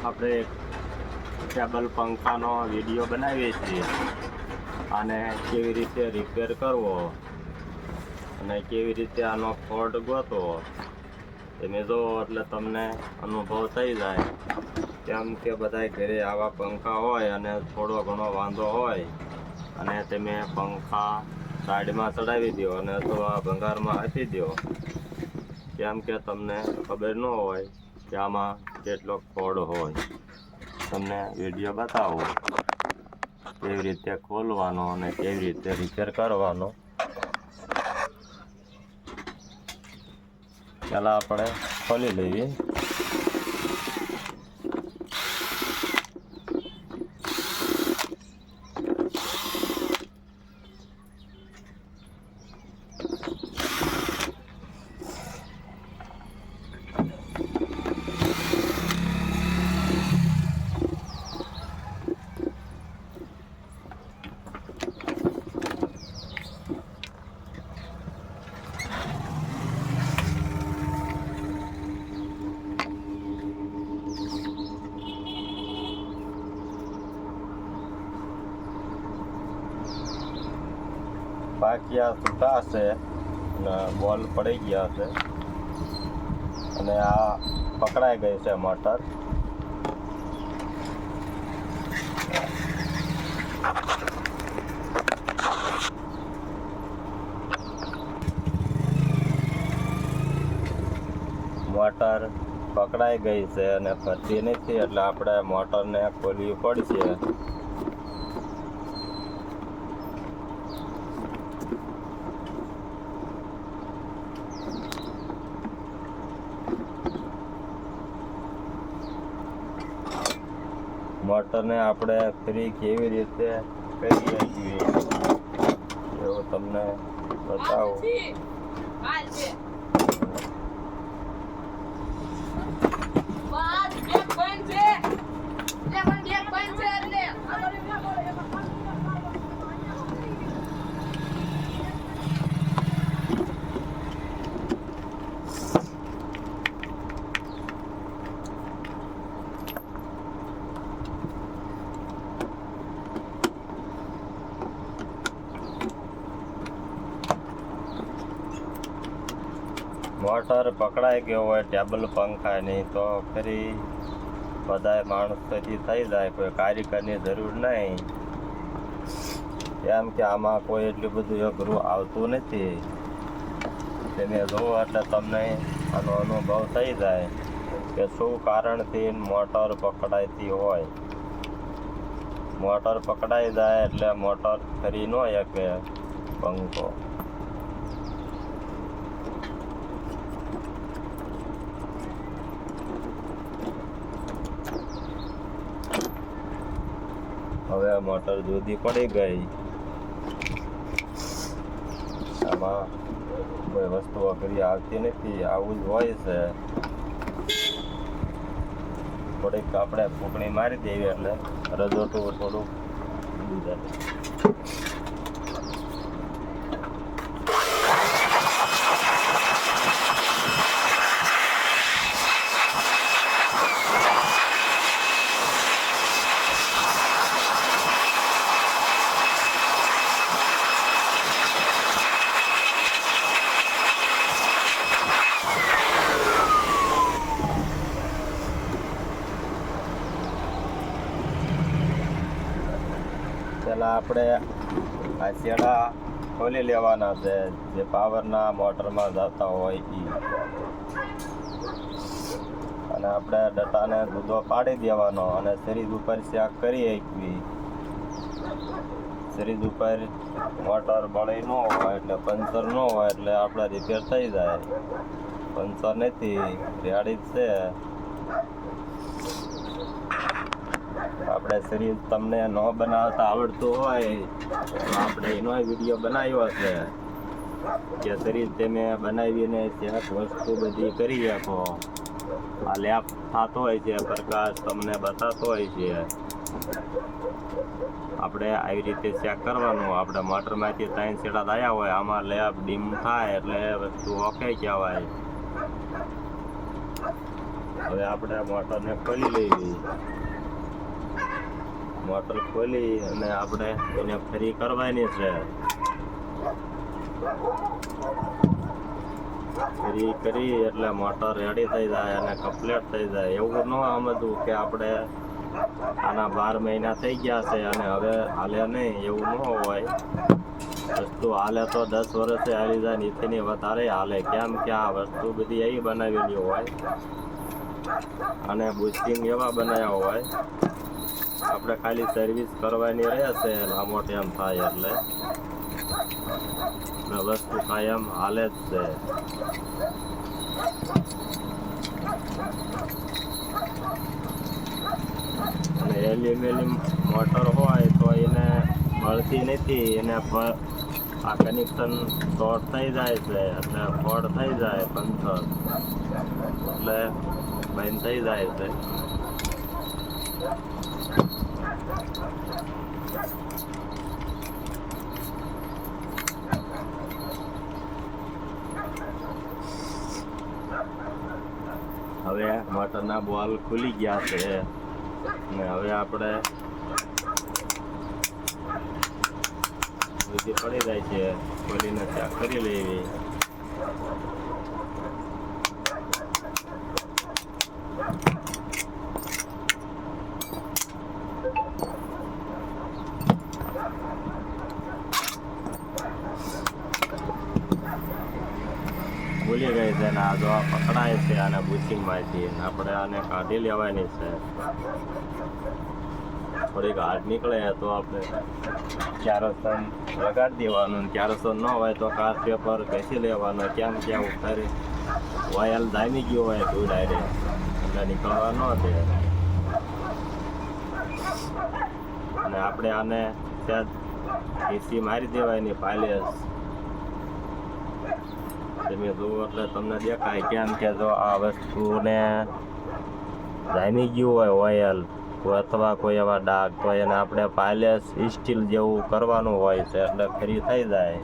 આપણે table પંખાનો video બનાવીએ છીએ આને કેવી રીતે રિપેર કરવો અને કેવી રીતે આનો ફોલ્ટ ગોતવો તમે જો એટલે તમને અનુભવ થઈ જાય. કેમ કે બધા ઘરે આવા પંખા હોય અને થોડો ઘણો વાંધો હોય અને તમે પંખા સાઈડમાં ચડાવી દો અને અથવા ભંગારમાં આપી દો, કેમ કે તમને ખબર ન હોય કે આમાં કેટલો ફોલ્ટ હોય. તમને વિડીયો બતાવો કેવી રીતે ખોલવાનો અને કેવી રીતે રિપેર કરવાનો. પહેલાં આપણે ખોલી લઈએ. બાકી આ છૂટા છે અને બોલ પડી ગયા છે અને આ પકડાઈ ગઈ છે મોટર. મોટર પકડાઈ ગઈ છે અને ફરતી નથી એટલે આપણે મોટરને ખોલવી પડશે. મોટરને આપણે ફ્રી કેવી રીતે કરીએ છીએ એવું તમને બતાવું. મોટર પકડાઈ ગયો હોય ટેબલ પંખાની તો ફરી બધા માણસોથી થઈ જાય, કોઈ કારીગરની જરૂર નહીં. કેમ કે આમાં કોઈ એટલું બધું અઘરું આવતું નથી. તમે જુઓ એટલે તમને આનો અનુભવ થઈ જાય કે શું કારણથી મોટર પકડાતી હોય. મોટર પકડાઈ જાય એટલે મોટર ફરી ન શકે પંખો. હવે મોટર જુદી પડી ગઈ. આમાં કોઈ વસ્તુ અઘરી આવતી નથી, આવું જ હોય છે. થોડીક આપણે ફૂંકણી મારી દેવી એટલે રજોટું થોડુંક ઉડી જાય. પહેલાં આપણે આ છેડા ખોલી લેવાના છે જે પાવરના મોટરમાં જતા હોય એ, અને આપણે ડટાને જુદો પાડી દેવાનો અને સિરીઝ ઉપર ચેક કરી શકવી. સિરીઝ ઉપર મોટર બળી ન હોય એટલે પંચર ન હોય એટલે આપણે રિપેર થઈ જાય. પંચર નથી, રેડી જ છે. આપણે સિરીઝ તમને ન બનાવતા આવડતું હોય તો આપણે એનો વિડીયો બનાવ્યો છે કે સિરીઝ તમે બનાવીને ચેક વસ્તુ બધી કરી શકો. આ લેપ થતો હોય છે, પ્રકાશ તમને બતાતો હોય છે. આપણે આવી રીતે ચેક કરવાનું. આપણે મોટરમાંથી 3 છેડા આવ્યા હોય, આમાં લેપ ડીમ થાય એટલે વસ્તુ ઓકે કહેવાય. હવે આપણે મોટરને ખોલી લેવી. મોટર ખોલી અને આપણે એને ફરી કરવાની છે. ફરી કરી એટલે મોટર રેડી થઈ જાય અને કમ્પ્લીટ થઈ જાય. એવું ન સમજવું કે આપણે આના 12 મહિના થઈ ગયા છે અને હવે હાલે નહીં, એવું ન હોય. વસ્તુ હાલે તો 10 વર્ષે હાલી જાય, નીચેની વધારે હાલે. કેમ કે આ વસ્તુ બધી એવી બનાવેલી હોય અને બુશિંગ એવા બનાવ્યા હોય. આપણે ખાલી સર્વિસ કરવાની રહેશે લાંબો ટાઈમ થાય એટલે વસ્તુ કાયમ હાલે જ છે. અને એલ્યુમિનિયમ મોટર હોય તો એને મળતી નથી, એને આ કનેક્શન શોર્ટ થઈ જાય છે એટલે ફોલ્ટ થઈ જાય પંચર એટલે બંધ થઈ જાય છે. હવે મોટરના બોલ ખુલી ગયા છે અને હવે આપણે બધી પડી જાય છે, ખોલીને ચેક કરી લેવી. ભૂલી ગઈ છે ને આ જો પકડાય છે આને બુશિંગમાંથી, આપણે આને કાઢી લેવાની છે. થોડીક હાથ નીકળે તો આપણે કેરોસીન લગાડી દેવાનું. કેરોસીન ન હોય તો કાચ પેપર ઘસી લેવાનું. કેમ કે ઉપર ઓઇલ જામી ગયું હોય તો ડાયરેક્ટ એટલે નીકળવા ન દે. અને આપણે આને ત્યાં એસી મારી દેવાની પાયલેસ. તમે જુઓ એટલે તમને દેખાય. કેમ કે જો આ વસ્તુને જામી ગયું હોય ઓઇલ અથવા કોઈ એવા ડાઘ તો એને આપણે પાયલેસ સ્ટીલ જેવું કરવાનું હોય છે એટલે ફરી થઈ જાય.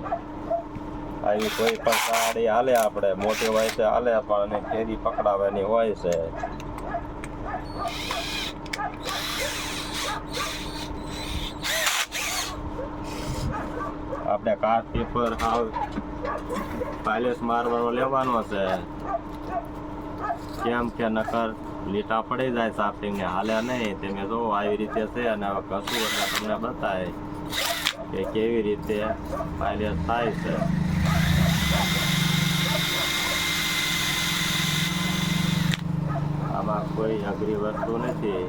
આવી કોઈ પણ સાડી હાલે, આપણે મોટી હોય તો હાલે પણ એને ફેરી પકડાવવાની હોય છે. આપણે કાચ પેપર હાવ પાયલેસ મારવાનો લેવાનો છે. કેમ કે નકર લીટા પડી જાય સાફિંગને, હાલે નહીં. તમે જો આવી રીતે છે અને હવે કશું એટલે તમને બતાય કે કેવી રીતે પાયલેસ થાય છે. આમાં કોઈ અઘરી વસ્તુ નથી.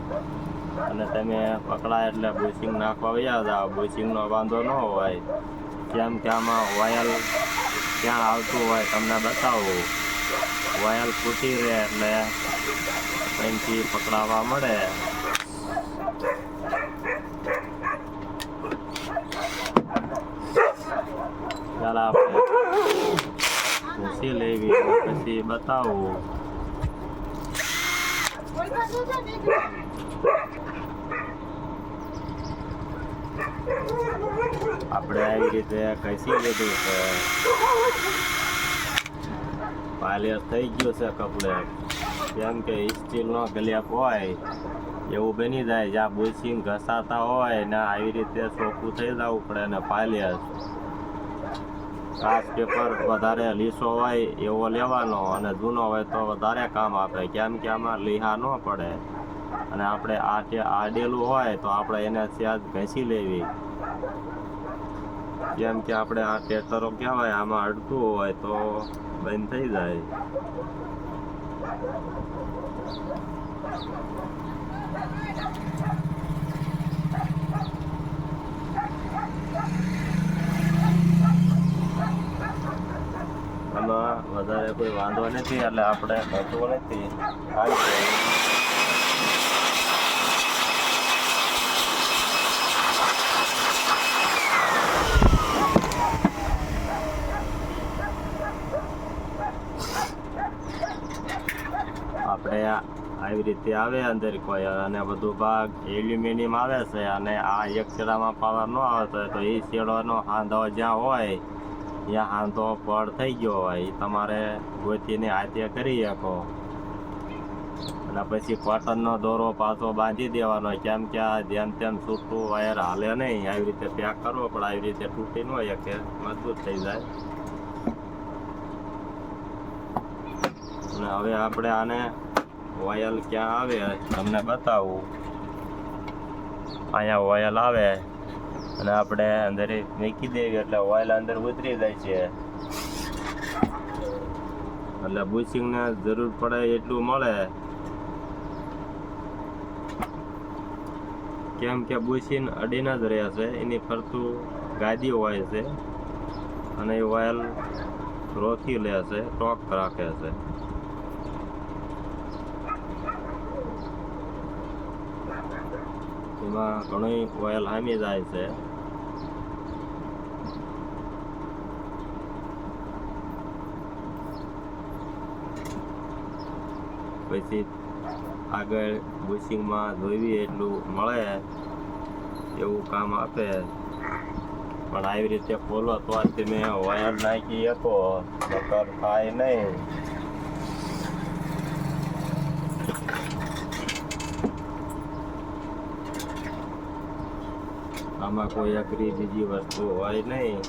અને તમે પકડાય એટલે બુશિંગ નાખવા વયા જાઓ. બુશિંગનો વાંધો ન હોય. કેમ કે આમાં ઓઇલ ક્યાં આવતું હોય તમને બતાવું. ઓઇલ ફૂટી રહે એટલે અહીંથી પકડાવવા મળે. ચાલ આપણે પૂછી લેવી પછી બતાવું. આપણે આવી રીતે ઘસી લીધું છે. પાયલેસ થઈ ગયું છે કમ્પ્લેટ. કેમ કે સ્ટીલનો ગ્લેપ હોય એવું બની જાય. જ્યાં બુશિંગ ઘસાતા હોય ને આવી રીતે ચોખ્ખું થઈ જવું પડે. ને પાયલેસ કાચ પેપર વધારે લીસો હોય એવો લેવાનો અને જૂનો હોય તો વધારે કામ આપે. કેમ કે આમાં લીહા ન પડે. અને આપણે આડેલું હોય તો આપણે એને સહેજ ઘસી લેવી. કેમ કે આપણે આ ટેટરો કહેવાય, આમાં અડતું હોય તો બંધ થઈ જાય. આમાં વધારે કોઈ વાંધો નથી એટલે આપણે ઘટવું નથી. આપણે આવી રીતે આવે અંદર કોઈ અને બધું ભાગ એલ્યુમિનિયમ આવે છે. અને આ એક છેડામાં પાવર ન આવતો હોય તો એ છેડાનો હાંધો જ્યાં હોય ત્યાં હાંધો પડ થઈ ગયો હોય, તમારે ગોતીને હાથે કરી શકો. અને પછી કોટનનો દોરો પાછો બાંધી દેવાનો, કેમ કે આ જેમ તેમ છૂટું વાયર હાલે નહીં. આવી રીતે પેક કરવો પણ આવી રીતે તૂટી ન હોય કે મજબૂત થઈ જાય. અને હવે આપણે આને ઓઇલ ક્યાં આવે તમને બતાવું. અહીંયા ઓઇલ આવે અને આપણે અંદર મૂકી દેવી એટલે ઓઇલ અંદર ઉતરી જાય છે. એટલે બુશિંગને જરૂર પડે એટલું મળે, કેમ કે બુશિંગ અડીને જ રહે છે. એની ફરતું ગાદી હોય છે અને એ ઓઇલ રોકી લે છે, ટોક રાખે છે. એમાં ઘણી ઓઇલ હામી જાય છે. પછી આગળ બુશિંગમાં જોઈવી એટલું મળે એવું કામ આપે. પણ આવી રીતે ખોલો તો તમે વાયર નાખી શકો, નકર થાય નહીં. આમાં કોઈ અઘરી બીજી વસ્તુ હોય નહીં.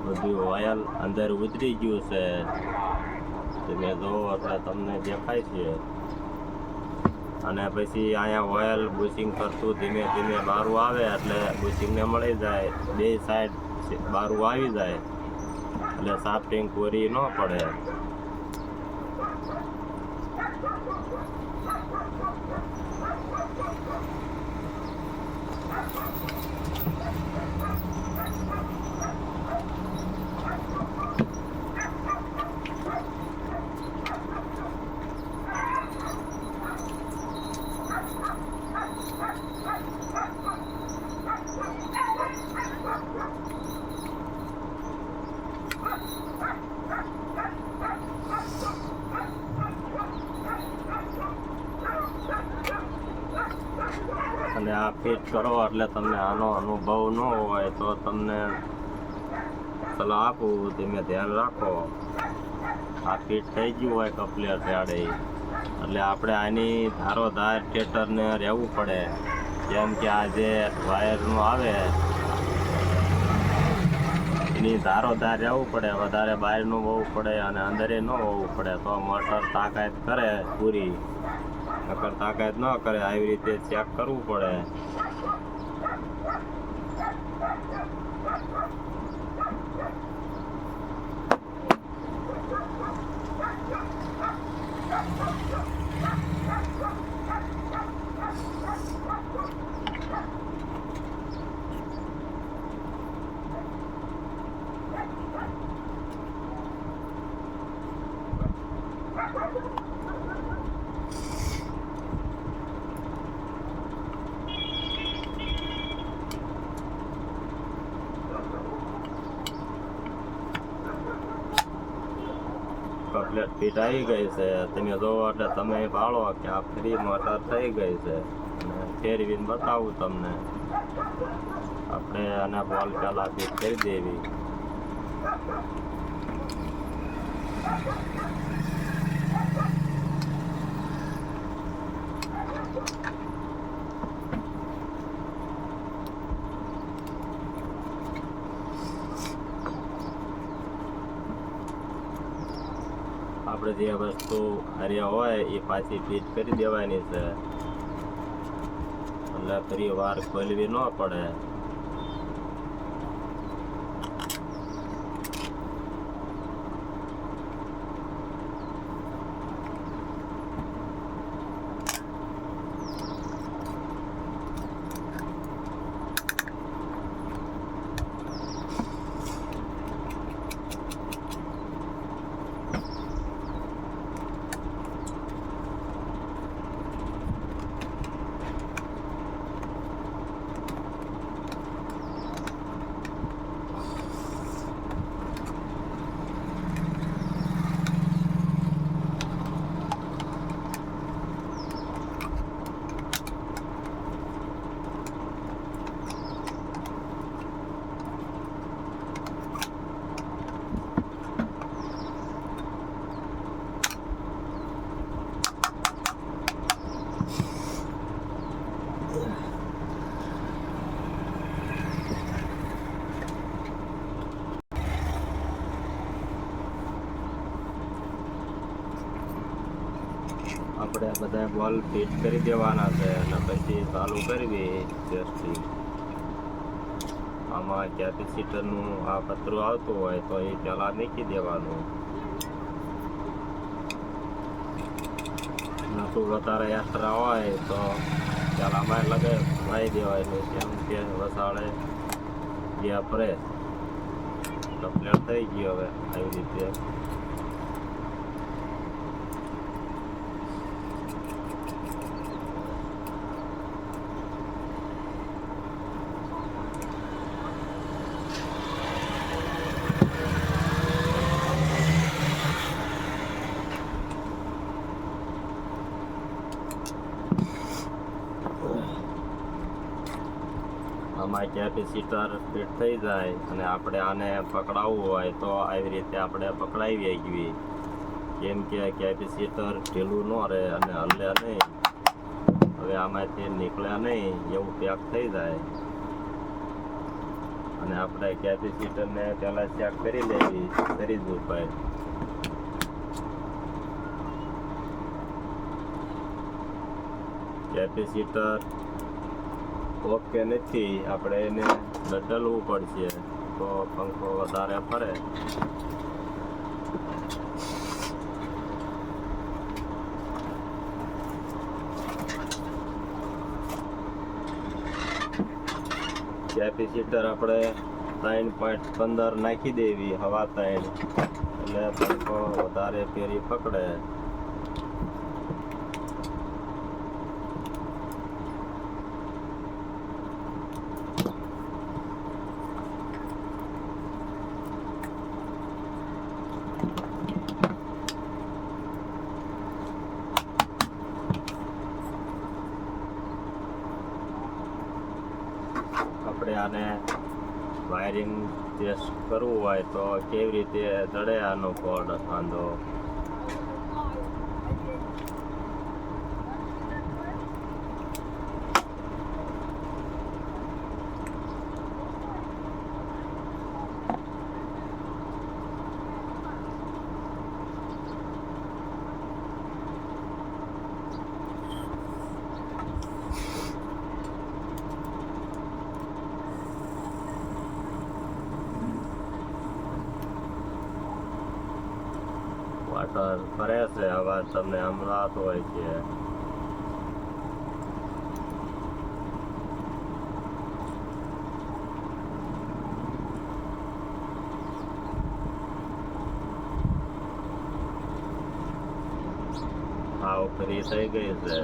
બધું ઓઇલ અંદર ઉતરી ગયું છે. તમે જોવો એટલે તમને દેખાય છે. અને પછી અહીંયા ઓઇલ બુશિંગ કરતું ધીમે ધીમે બારું આવે એટલે બુશિંગને મળી જાય. બે સાઈડ બારું આવી જાય એટલે સાફ્ટિંગ પૂરી ન પડે. અને આ ફિટ કરો એટલે તમને આનો અનુભવ ન હોય તો તમને સલાહ આપું, તમે ધ્યાન રાખો. આ ફિટ થઈ ગયું હોય કમ્પ્લીટ જાડે એટલે આપણે આની ધારોધાર ટેટરને રહેવું પડે. જેમ કે આ જે વાયરનું આવે એની ધારોધાર રહેવું પડે. વધારે બહારનું હોવું પડે અને અંદરે ન હોવું પડે તો મોટર તાકાત કરે પૂરી, નકર તાકાત ન કરે. આવી રીતે ચેક કરવું પડે. કમ્પ્લીટ ફિટ આવી ગઈ છે. તમે જોવો એટલે તમે ભાળો કે આ ફ્રી મોટર થઈ ગઈ છે. અને ફેરવીને બતાવું તમને. આપણે આના બોલ પહેલાં ફિટ કરી દેવી. આપણે જે વસ્તુ હાર્યા હોય એ પાછી ફિટ કરી દેવાની છે એટલે ફરી વાર ખોલવી ન પડે. આપણે બધા બોલ ફિટ કરી દેવાના છે અને પછી ચાલુ કરવી ટેસ્ટિંગ. આમાં કેપેસિટરનું આ પતરું આવતું હોય તો એ પહેલાં મૂકી દેવાનું. નતું વધારે એક્સ્ટ્રા હોય તો પહેલાંમાં લગાવી દેવાય. કેમ કે વસાડે ગેપ રહે. કમ્પ્લીટ થઈ ગયો હવે આવી રીતે. આમાં કેપેસિટર ફિટ થઈ જાય અને આપણે આને પકડાવવું હોય તો આવી રીતે આપણે પકડાવી શકીએ. કેમ કે કેપેસિટર ઢીલું ન રહે અને હલે નહીં. હવે આમાંથી નીકળ્યા નહીં એવું પેક થઈ જાય. અને આપણે કેપેસિટરને પહેલાં ચેક કરી લેવી સિરીઝ ઉપર. કેપેસિટર ઓકે નથી, આપણે એને બદલવું પડશે તો પંખો વધારે ફરે. કેપેસિટર આપણે 3.15 નાખી દેવી, હવા 3, એટલે પંખો વધારે ફેરી પકડે. આપણે આને વાયરિંગ ટેસ્ટ કરવું હોય તો કેવી રીતે જડે આનો કોડ વાંધો. વાટર ફરે છે, અવાજ તમને સંભળાતો હોય છે. હાવ ફ્રી થઈ ગઈ છે.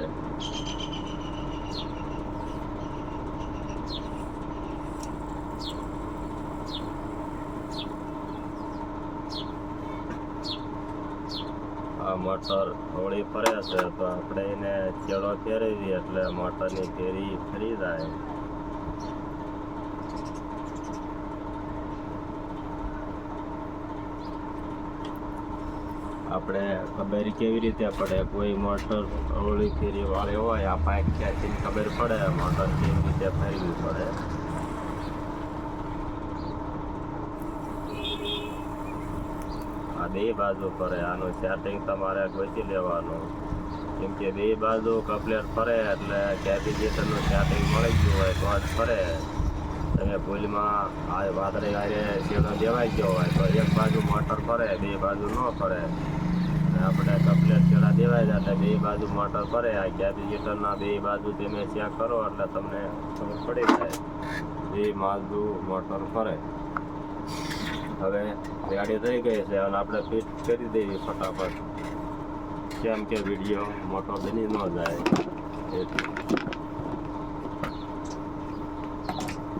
આ મોટર થોડી ફરે છે તો આપણે એને ચેડો ફેરવીએ એટલે મોટરની ફેરી ફરી જાય. આપણે ખબર કેવી રીતે પડે? કોઈ મોટર અવળી ફેરી વાળી હોય, આ પાઇપ ખેંચીને ખબર પડે મોટર કેવી રીતે ફેરવી પડે. આ બે બાજુ ફરે, આનું સેટિંગ તમારે ગોતી લેવાનું. કેમ કે બે બાજુ કમ્પ્લીટ ફરે એટલે કેપેસિટરનું સેટિંગ મળી ગયું હોય તો જ ફરે. તમે ભૂલમાં આ વાદળી વારે શેડો દેવાઈ ગયો હોય તો એક બાજુ મોટર ફરે, બે બાજુ ન ફરે. આપણે કમ્પ્લીટ શેડા દેવાઈ જાય એટલે બે બાજુ મોટર ફરે. આ કેપેસિટરના બે બાજુ તમે ચેક કરો એટલે તમને ખબર પડી જાય બે બાજુ મોટર ફરે. હવે રેડી થઈ ગઈ છે અને આપણે ફિટ કરી દેવી ફટાફટ. કેમ કે વિડીયો મોટો બની ન જાય એટલે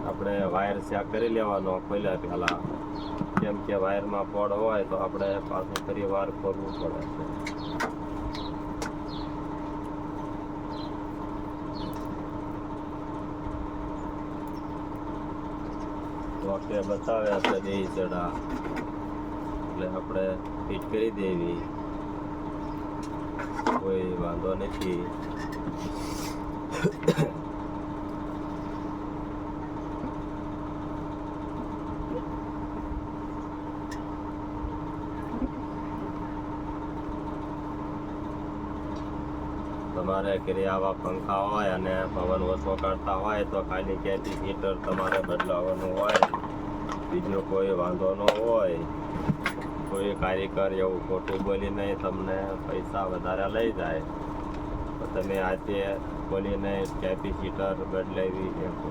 આપણે વાયર ચેક કરી લેવાનો ખોલ્યા પહેલાં. કેમ કે વાયરમાં પોડ હોય તો આપણે પાછું ફરી વાર ખોલવું પડે છે. ઓકે બતાવ્યા છે બે ચડા એટલે આપણે ફિટ કરી દેવી, કોઈ વાંધો નથી. તમારે ઘરે આવા પંખા હોય અને પવન ઓછો કાઢતા હોય તો ખાલી કેપેસિટર તમારે બદલાવવાનું હોય, બીજો કોઈ વાંધો ન હોય. કોઈ કારીગર એવું ખોટું બોલીને તમને પૈસા વધારે લઈ જાય તો તમે આજે બોલીને કેપેસિટર બદલાવી શકો.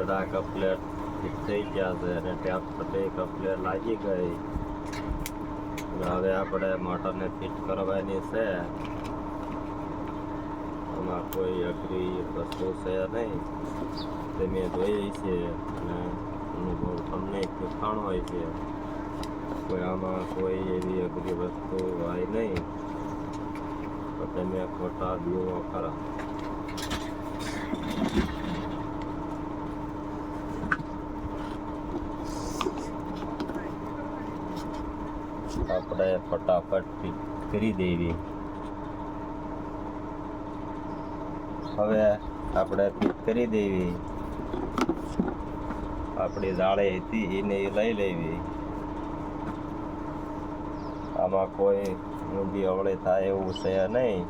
ચડા કપલેટ ફિટ થઈ ગયા છે અને ત્યાં પછી કપલેટ લાગી ગઈ. હવે આપણે મોટરને ફિટ કરવાની છે. આમાં કોઈ અઘરી વસ્તુ છે નહીં, તમે જોઈ છે અને અનુભવ તમને શીખવાનો હોય છે. કોઈ આમાં કોઈ એવી અઘરી વસ્તુ હોય નહીં તો તમે ખોટા દીવો ખરા. આપણે ફટાફટ ફિટ કરી દેવી. હવે આપણે ફિટ કરી દેવી. આપણી જાળી હતી એને લઈ લેવી. આમાં કોઈ ઊંધી અવળી થાય એવું છે નહીં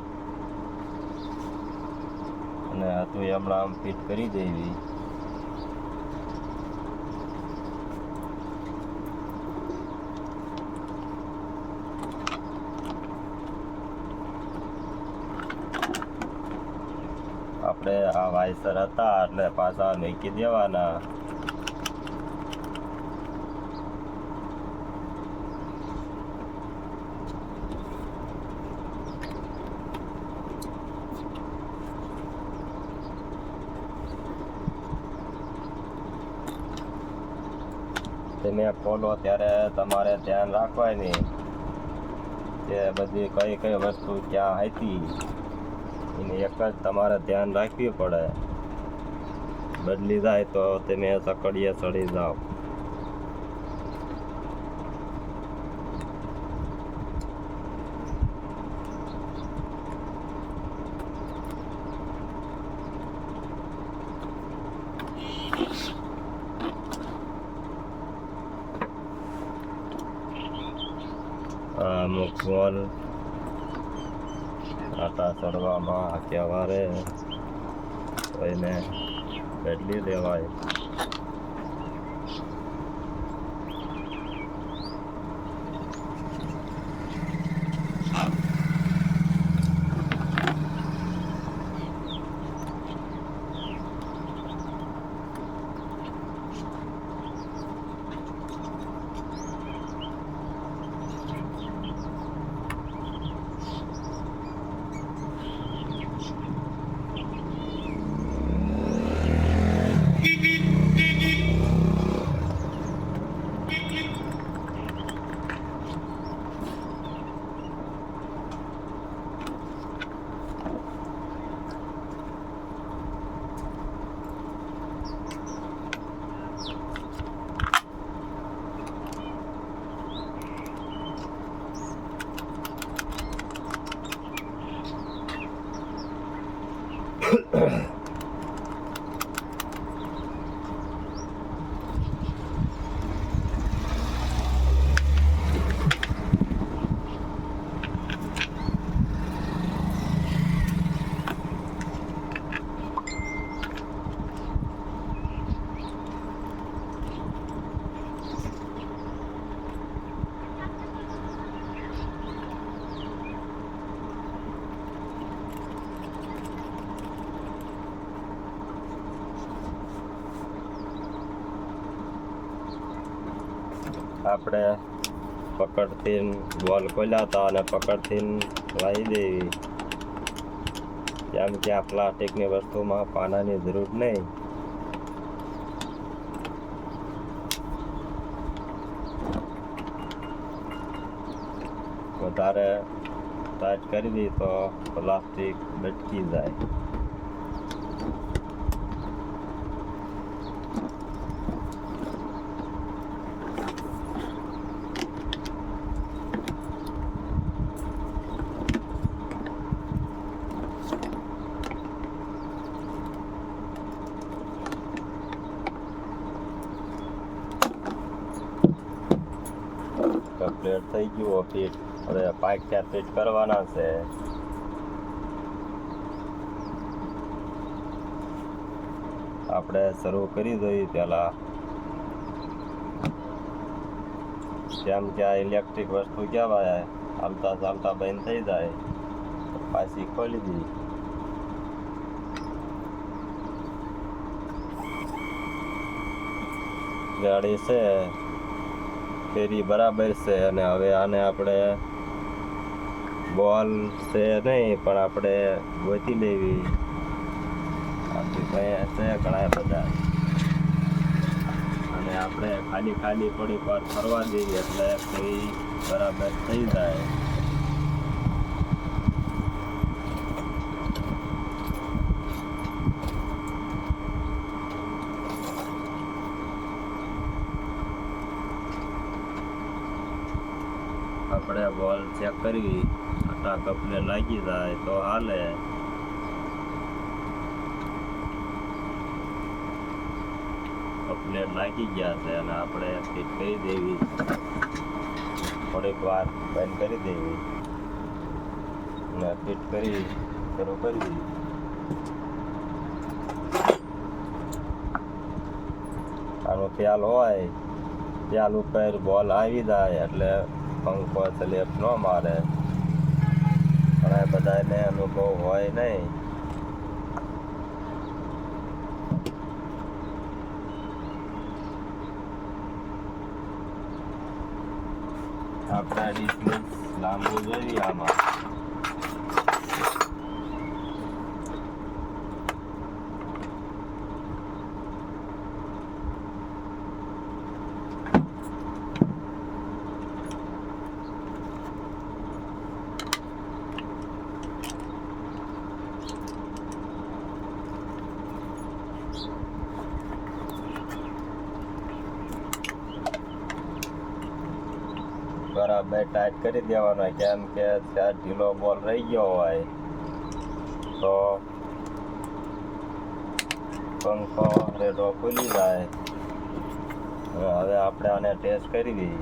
અને હતું હમણાં આમ ફિટ કરી દેવી. આપણે આ વાયસર હતા એટલે પાછા મૂકી દેવાના. તમે ખોલો ત્યારે તમારે ધ્યાન રાખવાની કે બધી કઈ કઈ વસ્તુ ક્યાં હતી એની એક જ તમારે ધ્યાન રાખવી પડે. બદલી જાય તો તમે સકડીએ ચડી જાઓ. અમુક બોલ આટા ચડવામાં કહેવારે તો એને બદલી દેવાય. આપણે પકડથી બોલ ખોલ્યા હતા અને પકડથી વાવી દેવી. કેમ કે આ પ્લાસ્ટિકની વસ્તુમાં પાનાની જરૂર નહીં. વધારે ટાઈટ કરી દી તો પ્લાસ્ટિક બટકી જાય. થઈ ગયું ફિટ. હવે પાઇપ ફિટ કરવાના છે. આપણે શરૂ કરી દઈએ પહેલા. જેમ કે આ ઇલેક્ટ્રિક વસ્તુ કહેવાય, ચાલતા ચાલતા બંધ થઈ જાય પાછી ખોલી દઈએ. ગાડી છે ફેરી બરાબર છે. અને હવે આને આપણે બોલ છે નહીં, પણ આપણે ગોતી લેવી. આપણી પાસે છે ઘણા બધા, અને આપણે ખાલી ખાલી થોડીક વાર ફરવા દઈએ એટલે ફેરી બરાબર થઈ જાય. આપણે બોલ ચેક કરી, આટા કપને લાગી જાય તો હાલે. કપલેટ લાગી ગયા છે અને આપણે ફિટ કરી દેવી. થોડીક વાર બંધ કરી દેવી અને ફિટ કરી શરૂ કરી. આનો ખ્યાલ હોય, ખ્યાલ ઉપર બોલ આવી જાય એટલે પંખો સ્લેપ ન મારે. ઘણા બધાને અનુભવ હોય નહીં. આપણા ડિસ્ટન્સ લાંબુ જોઈએ આમાં. બરાબર ટાઈટ કરી દેવાનો, કેમ કે ત્યાં ઢીલો બોલ રહી ગયો હોય તો પંખો રેડો ખુલી જાય. હવે આપણે આને ટેસ્ટ કરી દઈએ.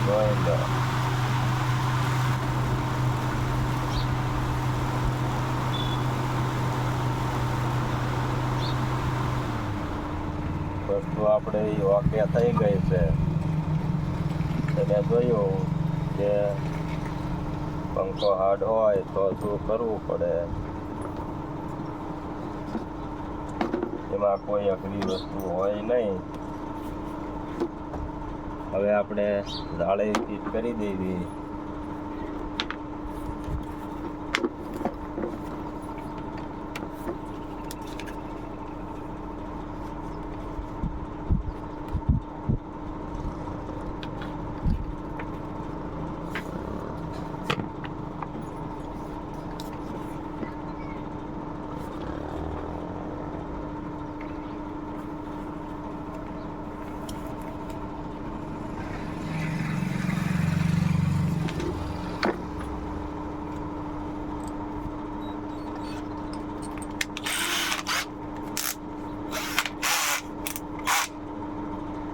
જોઈ લો. વસ્તુ આપણે ઓકે થઈ ગઈ છે. તમે જોયું કે પંખો હાર્ડ હોય તો શું કરવું પડે. એમાં કોઈ અઘરી વસ્તુ હોય નહીં. હવે આપણે જાળી ફિટ કરી દેવી.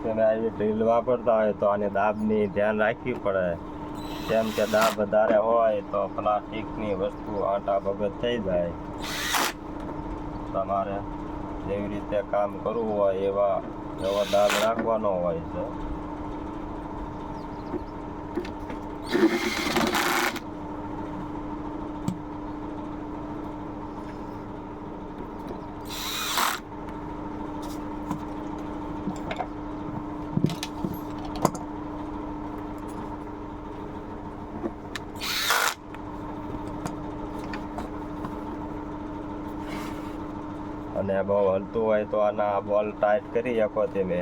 તમે આવી ડ્રીલ વાપરતા હોય તો આની દાબની ધ્યાન રાખવી પડે. કેમ કે દાબ વધારે હોય તો પ્લાસ્ટિકની વસ્તુ આટા ભગત થઈ જાય. તમારે જેવી રીતે કામ કરવું હોય એવો દાબ રાખવાનો હોય છે. અને બહુ હલતું હોય તો આના બોલ ટાઈટ કરી શકો તમે.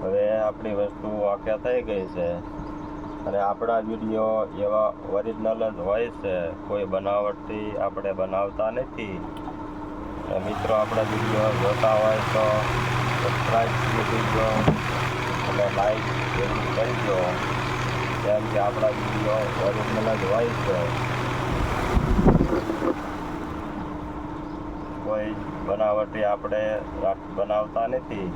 હવે આપણી વસ્તુ ઓકે થઈ ગઈ છે. અને આપણા વિડીયો એવા ઓરિજિનલ જ હોય છે, કોઈ બનાવટથી આપણે બનાવતા નથી. મિત્રો આપણા વિડીયો જોતા હોય તો સબસ્ક્રાઈબ કરી દો અને લાઈક જરૂર કરી દો. કેમ કે આપણા વિડીયો ઓરિજિનલ જ હોય છે, કોઈ બનાવટી આપણે બનાવતા નથી.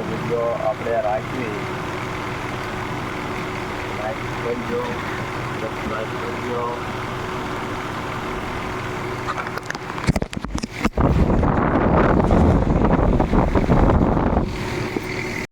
વિડીયો આપણે રાખવી લાઈક કરજો